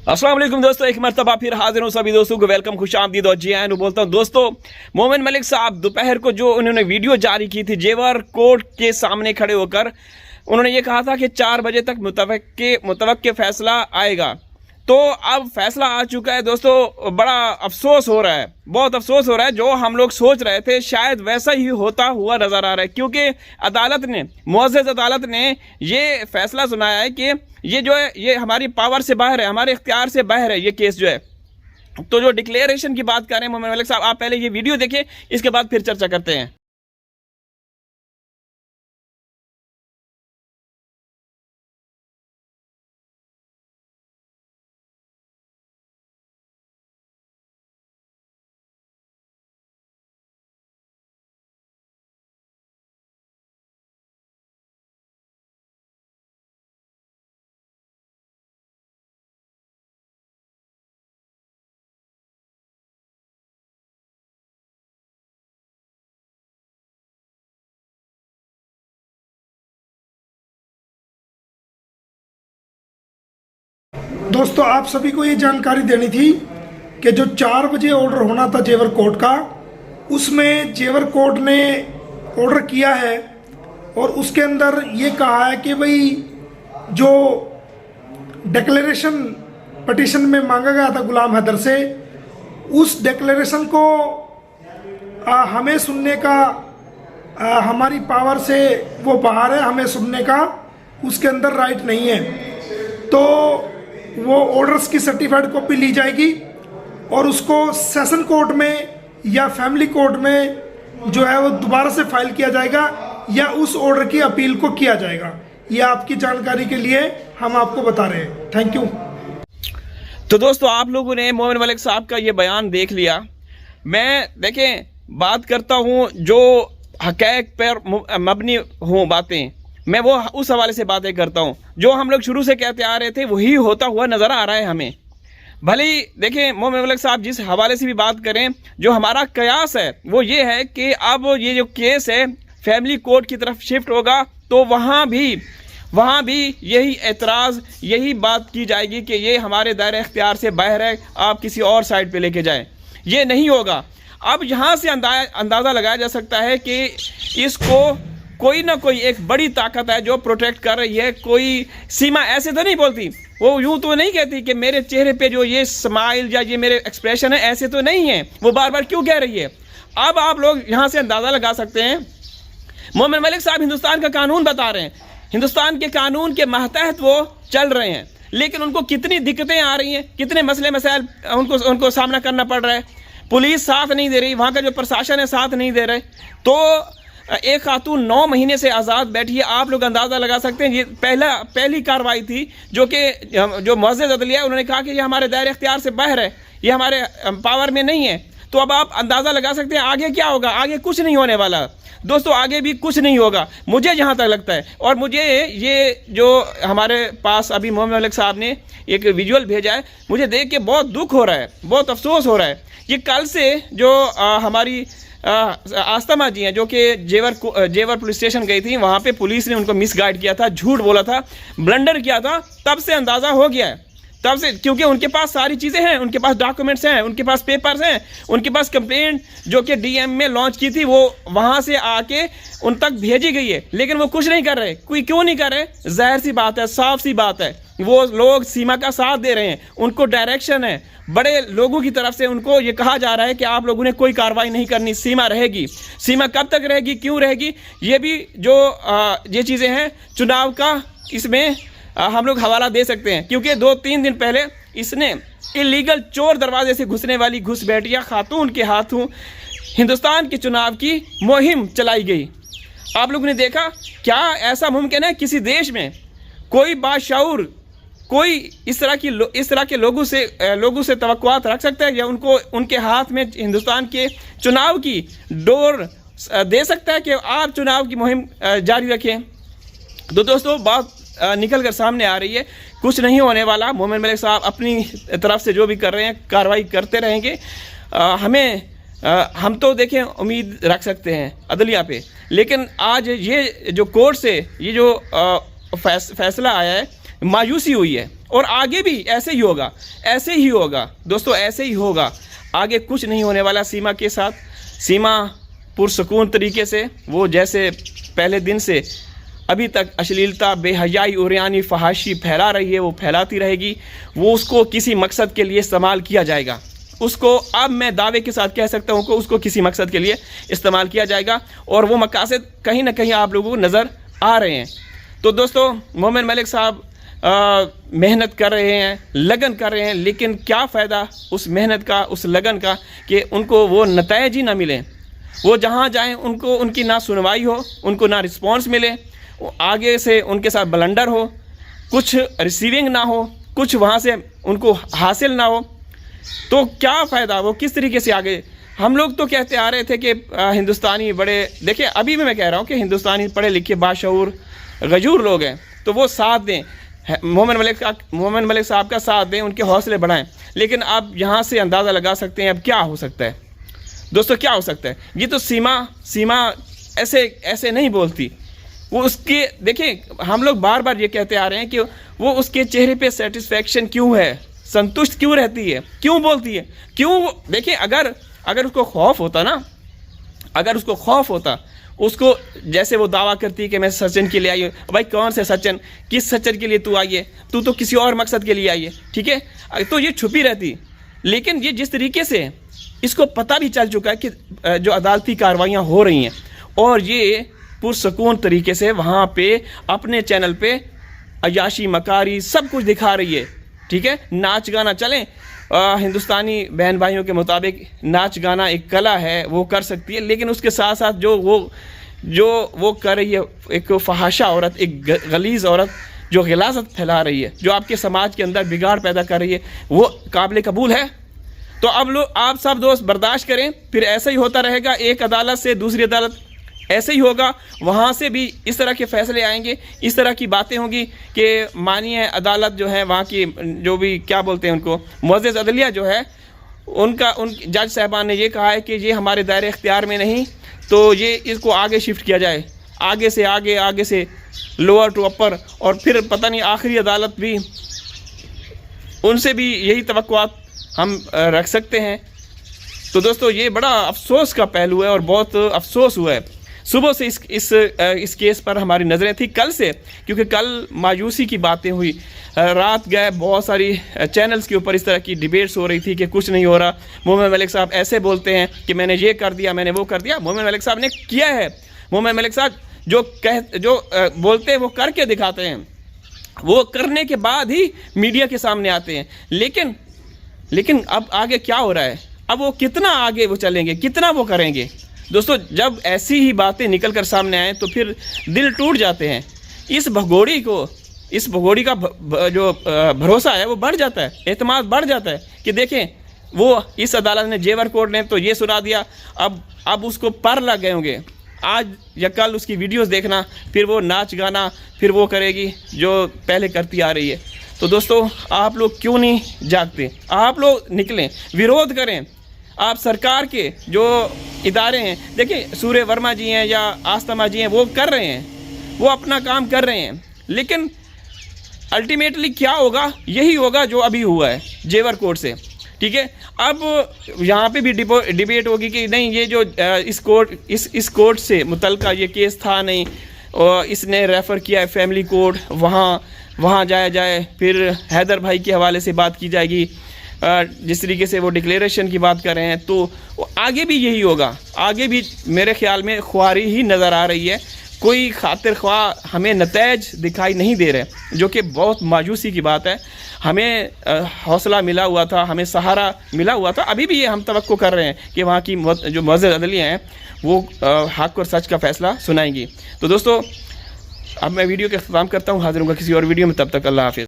अस्सलाम वालेकुम दोस्तों, एक मरतबा फिर हाजिर हूँ सभी दोस्तों को वेलकम, खुश आमदीद और जी आयन बोलता हूँ। दोस्तों, मोमिन मलिक साहब दोपहर को जो उन्होंने वीडियो जारी की थी जेवर कोर्ट के सामने खड़े होकर, उन्होंने ये कहा था कि 4 बजे तक मुतवक्के फैसला आएगा। तो अब फैसला आ चुका है दोस्तों। बड़ा अफसोस हो रहा है, बहुत अफसोस हो रहा है। जो हम लोग सोच रहे थे शायद वैसा ही होता हुआ नज़र आ रहा है, क्योंकि अदालत ने, मुअज़्ज़ज़ अदालत ने ये फैसला सुनाया है कि ये जो है ये हमारी पावर से बाहर है, हमारे इख्तियार से बाहर है ये केस जो है। तो जो डिक्लेरेशन की बात कर रहे हैं मोमिन मलिक साहब, आप पहले ये वीडियो देखें, इसके बाद फिर चर्चा करते हैं। दोस्तों, आप सभी को ये जानकारी देनी थी कि जो 4 बजे ऑर्डर होना था जेवर कोर्ट का, उसमें जेवर कोर्ट ने ऑर्डर किया है और उसके अंदर ये कहा है कि भाई जो डिक्लेरेशन पटिशन में मांगा गया था गुलाम हैदर से, उस डिक्लेरेशन को हमें सुनने का, हमारी पावर से वो बाहर है, हमें सुनने का उसके अंदर राइट नहीं है। तो वो ऑर्डर्स की सर्टिफाइड कॉपी ली जाएगी और उसको सेशन कोर्ट में या फैमिली कोर्ट में जो है वो दोबारा से फाइल किया जाएगा या उस ऑर्डर की अपील को किया जाएगा। ये आपकी जानकारी के लिए हम आपको बता रहे हैं। Thank you. तो दोस्तों, आप लोगों ने मोमिन मलिक साहब का ये बयान देख लिया। मैं देखें बात करता हूँ जो हक़ाइक़ पर मबनी हों बातें, मैं वो उस हवाले से बातें करता हूँ। जो हम लोग शुरू से कहते आ रहे थे वही होता हुआ नज़र आ रहा है हमें। भले ही देखें मोमिन मलिक साहब जिस हवाले से भी बात करें, जो हमारा कयास है वो ये है कि अब ये जो केस है फैमिली कोर्ट की तरफ शिफ्ट होगा, तो वहाँ भी यही एतराज़, यही बात की जाएगी कि ये हमारे दायरे इख्तियार से बाहर है, आप किसी और साइड पे लेके जाएं। ये नहीं होगा। अब यहाँ से अंदाज़ा लगाया जा सकता है कि इसको कोई ना कोई एक बड़ी ताकत है जो प्रोटेक्ट कर रही है। कोई सीमा ऐसे तो नहीं बोलती, वो यूँ तो नहीं कहती कि मेरे चेहरे पे जो ये स्माइल या ये मेरे एक्सप्रेशन है ऐसे तो नहीं है, वो बार बार क्यों कह रही है। अब आप लोग यहाँ से अंदाज़ा लगा सकते हैं। मोमिन मलिक साहब हिंदुस्तान का कानून बता रहे हैं, हिंदुस्तान के कानून के महतहत वो चल रहे हैं, लेकिन उनको कितनी दिक्कतें आ रही हैं, कितने मसले मसाइल उनको सामना करना पड़ रहा है। पुलिस साथ नहीं दे रही, वहाँ का जो प्रशासन है साथ नहीं दे रहे। तो एक खातून 9 महीने से आज़ाद बैठी है। आप लोग अंदाज़ा लगा सकते हैं, ये पहली कार्रवाई थी जो मुअज़्ज़ज़ अदलिया है, उन्होंने कहा कि ये हमारे दायरे इख्तियार से बाहर है, ये हमारे पावर में नहीं है। तो अब आप अंदाज़ा लगा सकते हैं आगे क्या होगा। आगे कुछ नहीं होने वाला दोस्तों, आगे भी कुछ नहीं होगा मुझे जहाँ तक लगता है। और मुझे ये जो हमारे पास अभी मोमिन मलिक साहब ने एक विजुअल भेजा है, मुझे देख के बहुत दुख हो रहा है, बहुत अफसोस हो रहा है। ये कल से जो हमारी आस्तमा जी हैं, जो कि जेवर पुलिस स्टेशन गई थी, वहाँ पे पुलिस ने उनको मिसगाइड किया था, झूठ बोला था, ब्लंडर किया था। तब से अंदाज़ा हो गया है, तब से, क्योंकि उनके पास सारी चीज़ें हैं, उनके पास डॉक्यूमेंट्स हैं, उनके पास पेपर्स हैं, उनके पास कंप्लेंट जो कि डीएम में लॉन्च की थी वो वहाँ से आके उन तक भेजी गई है, लेकिन वो कुछ नहीं कर रहे। कोई क्यों नहीं कर रहे? जाहिर सी बात है, साफ सी बात है, वो लोग सीमा का साथ दे रहे हैं, उनको डायरेक्शन है बड़े लोगों की तरफ से। उनको ये कहा जा रहा है कि आप लोगों ने कोई कार्रवाई नहीं करनी, सीमा रहेगी। सीमा कब तक रहेगी, क्यों रहेगी, ये भी जो ये चीज़ें हैं चुनाव का, इसमें हम लोग हवाला दे सकते हैं। क्योंकि 2-3 दिन पहले इसने इलीगल चोर दरवाजे से घुसने वाली घुसपैठिया खातून के हाथों हिंदुस्तान के चुनाव की मुहिम चलाई गई। आप लोगों ने देखा, क्या ऐसा मुमकिन है किसी देश में कोई बाशऊर, कोई इस तरह के लोगों से तवक्कुआत रख सकता है, या उनके हाथ में हिंदुस्तान के चुनाव की डोर दे सकता है कि आप चुनाव की मुहिम जारी रखें। तो दोस्तों, बात निकल कर सामने आ रही है, कुछ नहीं होने वाला। मोमिन मलिक साहब अपनी तरफ से जो भी कर रहे हैं कार्रवाई करते रहेंगे। हम तो देखें उम्मीद रख सकते हैं अदलिया पे, लेकिन आज ये जो कोर्ट से ये जो फैसला आया है, मायूसी हुई है और आगे भी ऐसे ही होगा, ऐसे ही होगा दोस्तों, ऐसे ही होगा। आगे कुछ नहीं होने वाला सीमा के साथ। सीमा पुरसकून तरीके से वो जैसे पहले दिन से अभी तक अश्लीलता, बेहयाई, उरियानी, फहाशी फैला रही है, वो फैलाती रहेगी। वो उसको किसी मकसद के लिए इस्तेमाल किया जाएगा। उसको अब मैं दावे के साथ कह सकता हूँ कि उसको किसी मकसद के लिए इस्तेमाल किया जाएगा और वो मकासद कहीं ना कहीं आप लोगों को नज़र आ रहे हैं। तो दोस्तों, मोमिन मलिक साहब मेहनत कर रहे हैं, लगन कर रहे हैं, लेकिन क्या फ़ायदा उस मेहनत का, उस लगन का, कि उनको वो नताइज ही ना मिले। वो जहाँ जाएं उनको उनकी ना सुनवाई हो, उनको ना रिस्पॉन्स मिले, आगे से उनके साथ ब्लंडर हो, कुछ रिसीविंग ना हो, कुछ वहाँ से उनको हासिल ना हो, तो क्या फ़ायदा? वो किस तरीके से आगे? हम लोग तो कहते आ रहे थे कि हिंदुस्तानी बड़े, देखिए अभी भी मैं कह रहा हूँ कि हिंदुस्तानी पढ़े लिखे बाशऊर गजूर लोग हैं, तो वो साथ दें, मोमिन मलिक साहब का साथ दें, उनके हौसले बढ़ाएं। लेकिन आप यहाँ से अंदाज़ा लगा सकते हैं अब क्या हो सकता है दोस्तों, क्या हो सकता है। ये तो सीमा ऐसे नहीं बोलती। वो उसके, देखिए हम लोग बार बार ये कहते आ रहे हैं कि वो उसके चेहरे पे सेटिस्फेक्शन क्यों है, संतुष्ट क्यों रहती है, क्यों बोलती है, क्यों? देखिए अगर उसको खौफ होता ना, अगर उसको खौफ होता, उसको जैसे वो दावा करती है कि मैं सचिन के लिए आई हूँ। भाई कौन से सचिन, किस सचिन के लिए तू आई है? तू तो किसी और मकसद के लिए आई है, ठीक है? तो ये छुपी रहती। लेकिन ये जिस तरीके से इसको पता भी चल चुका है कि जो अदालती कार्रवाइयाँ हो रही हैं और ये पुरसकून तरीके से वहाँ पे अपने चैनल पे अयाशी, मकारी सब कुछ दिखा रही है, ठीक है? नाच गाना चलें, हिंदुस्तानी बहन भाइयों के मुताबिक नाच गाना एक कला है, वो कर सकती है, लेकिन उसके साथ साथ जो वो कर रही है, एक फहाशा औरत, एक गलीज़ औरत जो गिलाज़त फैला रही है, जो आपके समाज के अंदर बिगाड़ पैदा कर रही है, वो काबिल कबूल है? तो अब लोग, आप सब दोस्त बर्दाश्त करें, फिर ऐसा ही होता रहेगा। एक अदालत से दूसरी अदालत ऐसे ही होगा, वहाँ से भी इस तरह के फैसले आएंगे, इस तरह की बातें होंगी कि मानिए अदालत जो है वहाँ की, जो भी क्या बोलते हैं उनको, मुअज़्ज़िज़ अदलिया जो है, उन जज साहबान ने ये कहा है कि ये हमारे दायरे इख्तियार में नहीं, तो ये इसको आगे शिफ्ट किया जाए, आगे से लोअर टू अपर, और फिर पता नहीं आखिरी अदालत भी, उनसे भी यही तवक्कुआत हम रख सकते हैं। तो दोस्तों, ये बड़ा अफसोस का पहलू है और बहुत अफसोस हुआ है। सुबह से इस केस पर हमारी नज़रें थी, कल से, क्योंकि कल मायूसी की बातें हुई, रात गए, बहुत सारी चैनल्स के ऊपर इस तरह की डिबेट्स हो रही थी कि कुछ नहीं हो रहा, मोमिन मलिक साहब ऐसे बोलते हैं कि मैंने ये कर दिया, मैंने वो कर दिया। मोमिन मलिक साहब ने किया है। मोमिन मलिक साहब जो बोलते हैं वो करके दिखाते हैं, वो करने के बाद ही मीडिया के सामने आते हैं। लेकिन अब आगे क्या हो रहा है? अब वो कितना आगे वो चलेंगे, कितना वो करेंगे? दोस्तों, जब ऐसी ही बातें निकल कर सामने आए तो फिर दिल टूट जाते हैं। इस भगोड़ी का जो भरोसा है वो बढ़ जाता है, एतमाद बढ़ जाता है कि देखें, वो इस अदालत ने, जेवर कोर्ट ने तो ये सुना दिया, अब उसको पर लग गए होंगे। आज या कल उसकी वीडियोस देखना, फिर वो नाच गाना फिर वो करेगी जो पहले करती आ रही है। तो दोस्तों, आप लोग क्यों नहीं जागते? आप लोग निकलें, विरोध करें। आप सरकार के जो इदारे हैं, देखिए सूर्य वर्मा जी हैं या आस्तमा जी हैं, वो कर रहे हैं, वो अपना काम कर रहे हैं, लेकिन अल्टीमेटली क्या होगा? यही होगा जो अभी हुआ है जेवर कोर्ट से, ठीक है? अब यहाँ पे भी डिबेट होगी कि नहीं, ये जो इस कोर्ट से मुतल्लिका ये केस था नहीं, और इसने रेफ़र किया है फैमिली कोर्ट, वहाँ जाए, फिर हैदर भाई के हवाले से बात की जाएगी, जिस तरीके से वो डिक्लेरेशन की बात कर रहे हैं, तो आगे भी यही होगा। आगे भी मेरे ख्याल में ख्वारी ही नज़र आ रही है, कोई खातिर ख्वाह हमें नतीज दिखाई नहीं दे रहे, जो कि बहुत मायूसी की बात है। हमें हौसला मिला हुआ था, हमें सहारा मिला हुआ था, अभी भी ये हम तवक्को कर रहे हैं कि वहाँ की जो मुअज़्ज़िज़ अदलिया हैं वो हक़ और सच का फ़ैसला सुनाएंगी। तो दोस्तों, अब मैं वीडियो का इख्तिताम करता हूँ, हाज़िर होगा किसी और वीडियो में, तब तक अल्लाह हाफ़िज़।